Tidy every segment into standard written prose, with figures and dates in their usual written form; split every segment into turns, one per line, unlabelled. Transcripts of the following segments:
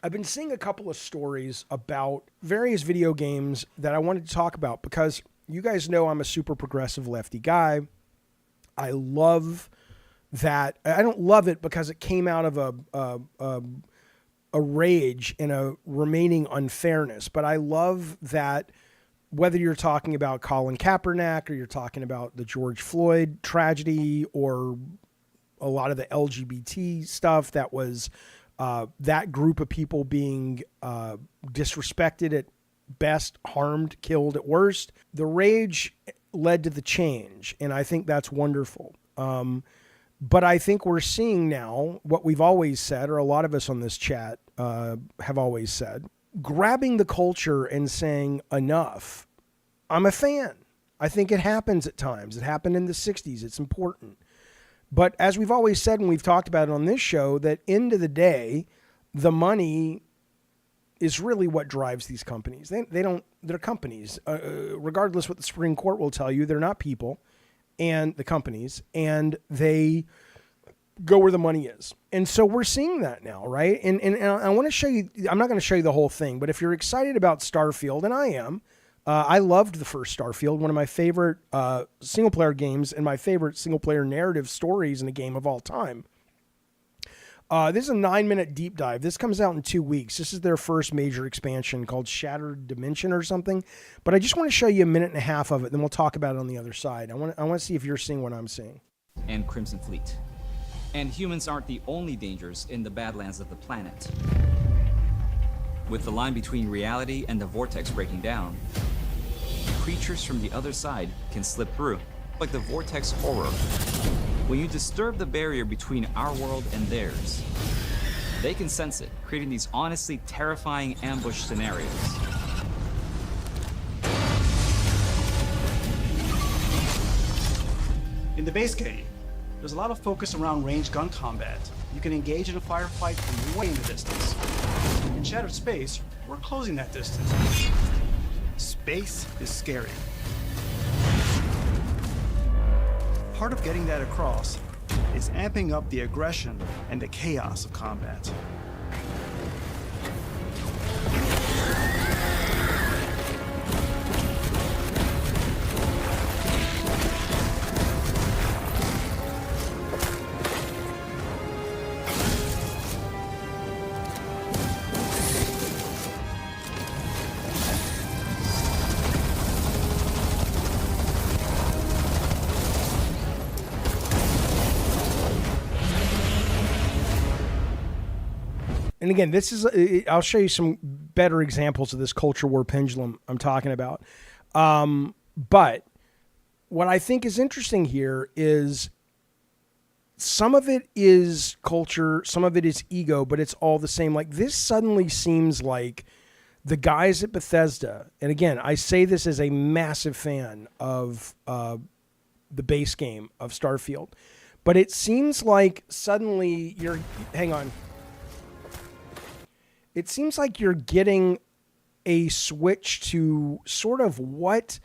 I've been seeing a couple of stories about various video games that I wanted to talk about because you guys know I'm a super progressive lefty guy. I love that. I don't love it because it came out of a rage and a remaining unfairness, but I love that whether you're talking about Colin Kaepernick or you're talking about the George Floyd tragedy or a lot of the LGBT stuff that was that group of people being disrespected at best, harmed, killed at worst. The rage led to the change, and I think that's wonderful. But I think we're seeing now what we've always said, or a lot of us on this chat have always said, grabbing the culture and saying enough. I'm a fan. I think it happens at times. It happened in the 60s. It's important. But as we've always said, and we've talked about it on this show, that end of the day, the money is really what drives these companies. They're companies. Regardless what the Supreme Court will tell you, they're not people, and the companies, and they go where the money is. And so we're seeing that now, right? And I want to show you, I'm not going to show you the whole thing, but if you're excited about Starfield, and I am, I loved the first Starfield, one of my favorite single-player games and my favorite single-player narrative stories in a game of all time. This is a 9-minute deep dive. This comes out in 2 weeks. This is their first major expansion called Shattered Dimension or something. But I just want to show you a minute and a half of it, then we'll talk about it on the other side. I want to see if you're seeing what I'm seeing.
And Crimson Fleet. And humans aren't the only dangers in the badlands of the planet. With the line between reality and the vortex breaking down, creatures from the other side can slip through, like the vortex horror. When you disturb the barrier between our world and theirs, they can sense it, creating these honestly terrifying ambush scenarios.
In the base game, there's a lot of focus around ranged gun combat. You can engage in a firefight from way in the distance. In Shattered Space, we're closing that distance. Space is scary. Part of getting that across is amping up the aggression and the chaos of combat.
And again, this is, I'll show you some better examples of this culture war pendulum I'm talking about. But what I think is interesting here is some of it is culture, some of it is ego, but it's all the same. Like this suddenly seems like the guys at Bethesda, and again, I say this as a massive fan of the base game of Starfield, but it seems like suddenly hang on. It seems like you're getting a switch to sort of what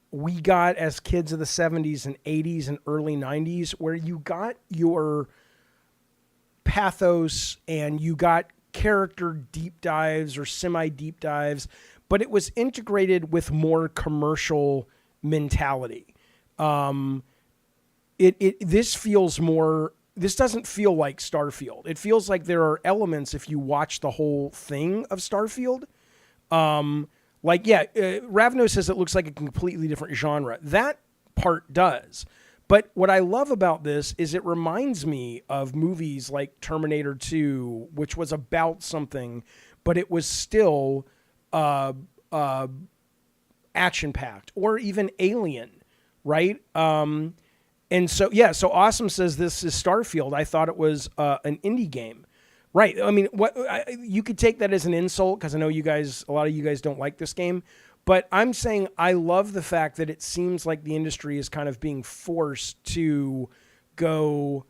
we got as kids of the 70s and 80s and early 90s, where you got your pathos and you got character deep dives or semi-deep dives, but it was integrated with more commercial mentality. This feels more... This doesn't feel like Starfield. It feels like there are elements, if you watch the whole thing of Starfield. Ravno says it looks like a completely different genre. That part does. But what I love about this is it reminds me of movies like Terminator 2, which was about something, but it was still action-packed, or even Alien, right? And so, yeah, so Awesome says this is Starfield. I thought it was an indie game. Right. I mean, you could take that as an insult because I know a lot of you guys don't like this game. But I'm saying I love the fact that it seems like the industry is kind of being forced to go,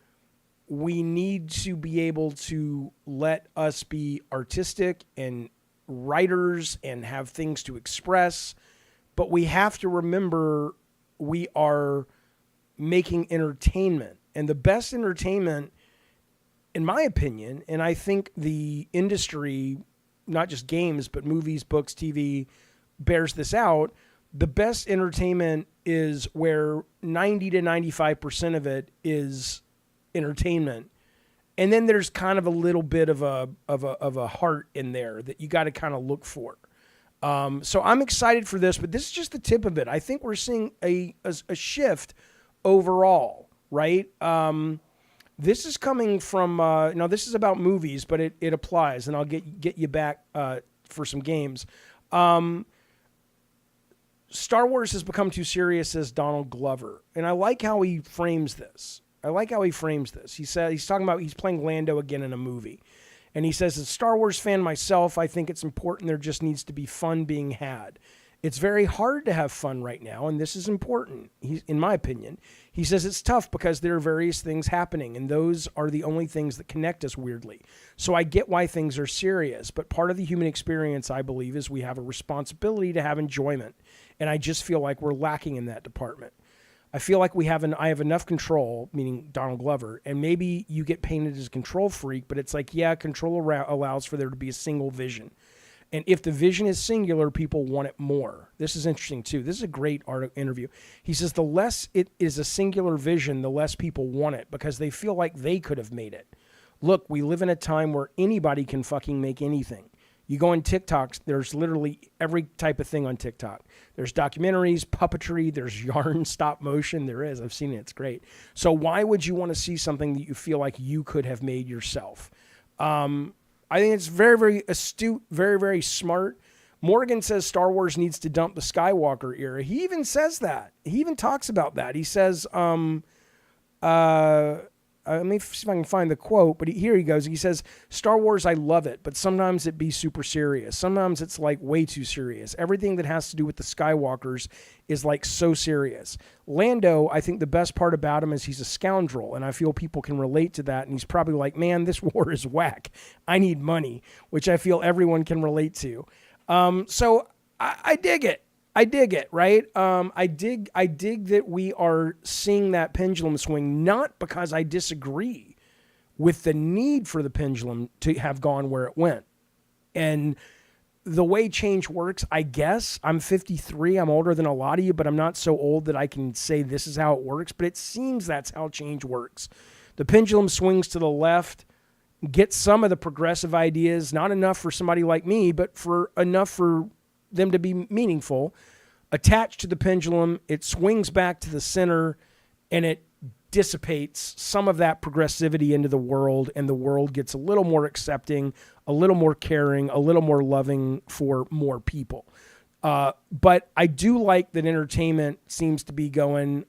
we need to be able to let us be artistic and writers and have things to express. But we have to remember we are making entertainment, and the best entertainment in my opinion, and I think the industry, not just games, but movies, books, TV, bears this out, the best entertainment is where 90 to 95% of it is entertainment. And then there's kind of a little bit of a heart in there that you got to kind of look for. So I'm excited for this, but this is just the tip of it. I think we're seeing a shift overall, right? This is coming from, now this is about movies, but it applies, and I'll get you back for some games. Star Wars has become too serious, says Donald Glover. And I like how he frames this. He said he's talking about he's playing Lando again in a movie. And he says, as a Star Wars fan myself, I think it's important there just needs to be fun being had. It's very hard to have fun right now, and this is important, in my opinion. He says it's tough because there are various things happening, and those are the only things that connect us weirdly. So I get why things are serious, but part of the human experience, I believe, is we have a responsibility to have enjoyment, and I just feel like we're lacking in that department. I feel like I have enough control, meaning Donald Glover, and maybe you get painted as a control freak, but it's like, yeah, control allows for there to be a single vision. And if the vision is singular, people want it more. This is interesting, too. This is a great interview. He says the less it is a singular vision, the less people want it because they feel like they could have made it. Look, we live in a time where anybody can fucking make anything. You go on TikTok, there's literally every type of thing on TikTok. There's documentaries, puppetry, there's yarn, stop motion. There is. I've seen it. It's great. So why would you want to see something that you feel like you could have made yourself? I think it's very, very astute, very, very smart. Morgan says Star Wars needs to dump the Skywalker era. He even says that. He even talks about that. He says, let me see if I can find the quote, but here he goes. He says, Star Wars, I love it, but sometimes it be super serious. Sometimes it's like way too serious. Everything that has to do with the Skywalkers is like so serious. Lando, I think the best part about him is he's a scoundrel, and I feel people can relate to that, and he's probably like, man, this war is whack. I need money, which I feel everyone can relate to. So I dig it. I dig it, right? I dig that we are seeing that pendulum swing, not because I disagree with the need for the pendulum to have gone where it went. And the way change works, I guess, I'm 53, I'm older than a lot of you, but I'm not so old that I can say this is how it works, but it seems that's how change works. The pendulum swings to the left, gets some of the progressive ideas, not enough for somebody like me, but for enough for them to be meaningful. Attached to the pendulum, it swings back to the center, and it dissipates some of that progressivity into the world, and the world gets a little more accepting, a little more caring, a little more loving for more people. But I do like that entertainment seems to be going,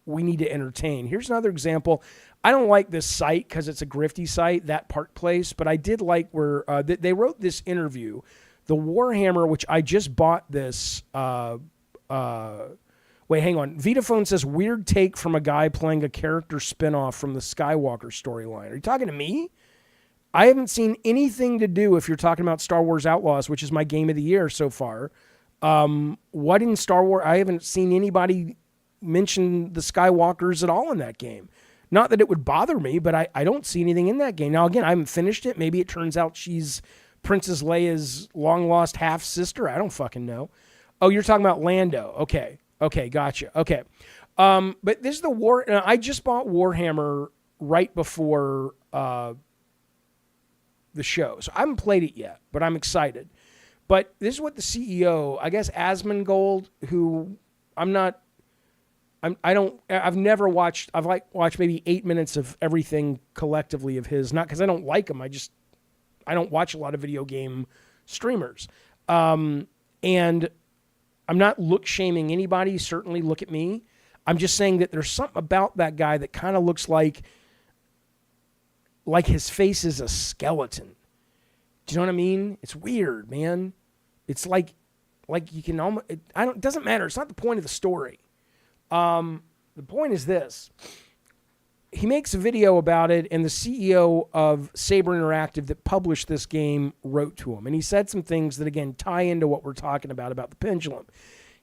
we need to entertain. Here's another example. I don't like this site because it's a grifty site, that Park Place, but I did like where they wrote this interview. The Warhammer, which I just bought this. Wait, hang on. Vitaphone says, weird take from a guy playing a character spinoff from the Skywalker storyline. Are you talking to me? I haven't seen anything to do, if you're talking about Star Wars Outlaws, which is my game of the year so far. What in Star Wars? I haven't seen anybody mention the Skywalkers at all in that game. Not that it would bother me, but I don't see anything in that game. Now, again, I haven't finished it. Maybe it turns out she's Princess Leia's long-lost half-sister. I don't fucking know. Oh, you're talking about Lando. Okay, gotcha. Okay. But this is the war. I just bought Warhammer right before the show. So I haven't played it yet, but I'm excited. But this is what the CEO, I guess Asmongold, who I've never watched, I've watched maybe 8 minutes of everything collectively of his, not because I don't like him, I don't watch a lot of video game streamers. And I'm not shaming anybody, certainly look at me. I'm just saying that there's something about that guy that kind of looks like his face is a skeleton. Do you know what I mean? It's weird, man. It's like you can almost, it doesn't matter. It's not the point of the story. The point is this. He makes a video about it, and the CEO of Saber Interactive that published this game wrote to him. And he said some things that, again, tie into what we're talking about the pendulum.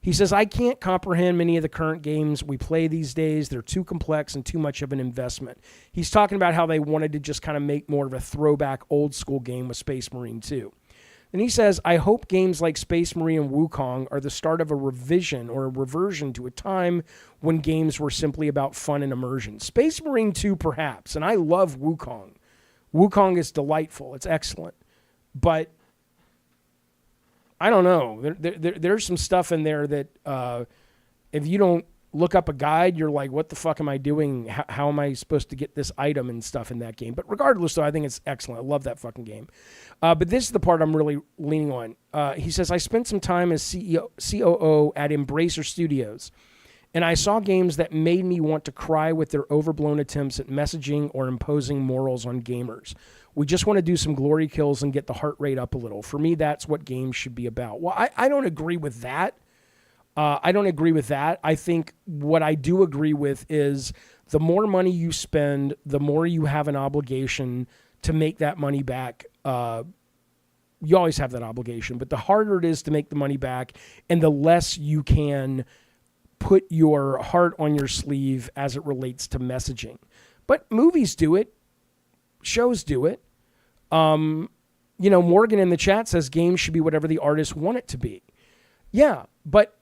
He says, I can't comprehend many of the current games we play these days. They're too complex and too much of an investment. He's talking about how they wanted to just kind of make more of a throwback old school game with Space Marine 2. And he says, I hope games like Space Marine and Wukong are the start of a revision or a reversion to a time when games were simply about fun and immersion. Space Marine 2, perhaps, and I love Wukong. Wukong is delightful. It's excellent. But I don't know. There's some stuff in there that if you don't look up a guide, you're like, what the fuck am I doing? How am I supposed to get this item and stuff in that game? But regardless, though, I think it's excellent. I love that fucking game. But this is the part I'm really leaning on. He says, I spent some time as COO at Embracer Studios, and I saw games that made me want to cry with their overblown attempts at messaging or imposing morals on gamers. We just want to do some glory kills and get the heart rate up a little. For me, that's what games should be about. Well, I don't agree with that. I don't agree with that. I think what I do agree with is the more money you spend, the more you have an obligation to make that money back. You always have that obligation, but the harder it is to make the money back and the less you can put your heart on your sleeve as it relates to messaging. But movies do it. Shows do it. Morgan in the chat says games should be whatever the artists want it to be. Yeah, but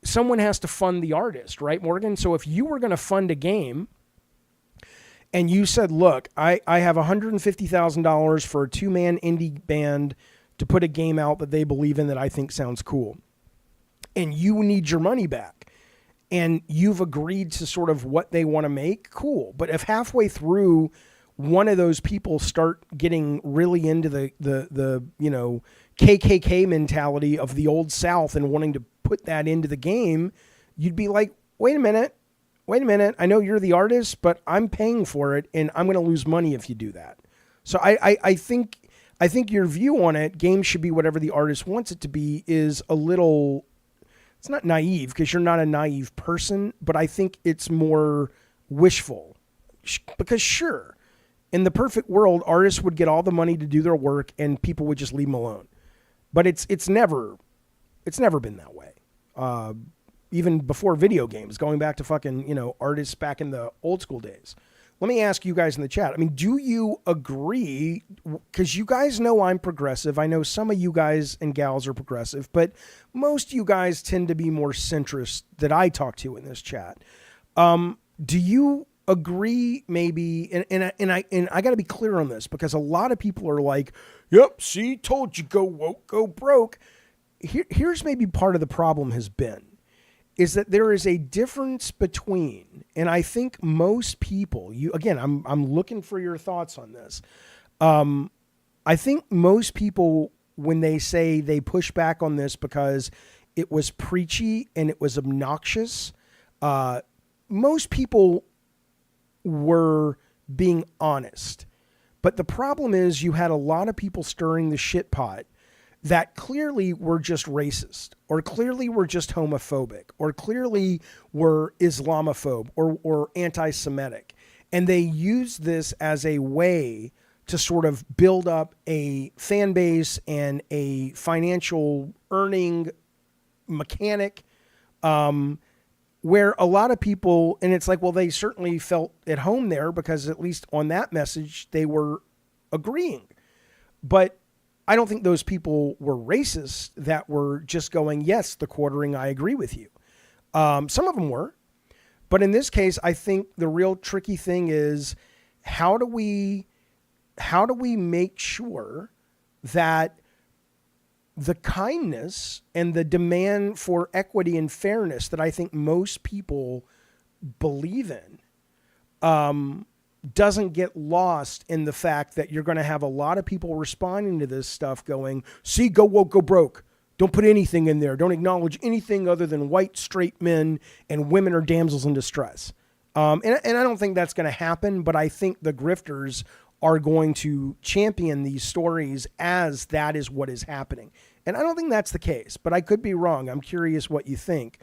someone has to fund the artist, right, Morgan? So if you were going to fund a game and you said, look, I have $150,000 for a 2-man indie band to put a game out that they believe in that I think sounds cool, and you need your money back, and you've agreed to sort of what they want to make, cool. But if halfway through one of those people start getting really into the KKK mentality of the old South and wanting to put that into the game, you'd be like, wait a minute. I know you're the artist, but I'm paying for it, and I'm going to lose money if you do that. So I think your view on it, games should be whatever the artist wants it to be, is a little, it's not naive because you're not a naive person, but I think it's more wishful. Because sure, in the perfect world, artists would get all the money to do their work and people would just leave them alone. But it's never been that way. Even before video games, going back to fucking, artists back in the old school days. Let me ask you guys in the chat. I mean, do you agree? Because you guys know I'm progressive. I know some of you guys and gals are progressive, but most of you guys tend to be more centrist that I talk to in this chat. Do you agree maybe, and I got to be clear on this because a lot of people are like, yep, see, told you, go woke, go broke. Here's maybe part of the problem has been, is that there is a difference between, and I think most people, I'm looking for your thoughts on this. I think most people, when they say they push back on this because it was preachy and it was obnoxious, most people were being honest. But the problem is you had a lot of people stirring the shit pot that clearly were just racist, or clearly were just homophobic, or clearly were Islamophobe or anti-Semitic. And they used this as a way to sort of build up a fan base and a financial earning mechanic, where a lot of people, and it's like, well, they certainly felt at home there because at least on that message, they were agreeing. But I don't think those people were racist that were just going, yes, the quartering, I agree with you. Some of them were. But in this case, I think the real tricky thing is how do we make sure that the kindness and the demand for equity and fairness that I think most people believe in doesn't get lost in the fact that you're going to have a lot of people responding to this stuff going, see, go woke, go broke. Don't put anything in there. Don't acknowledge anything other than white, straight men and women or damsels in distress. And I don't think that's going to happen, but I think the grifters are going to champion these stories as that is what is happening. And I don't think that's the case, but I could be wrong. I'm curious what you think.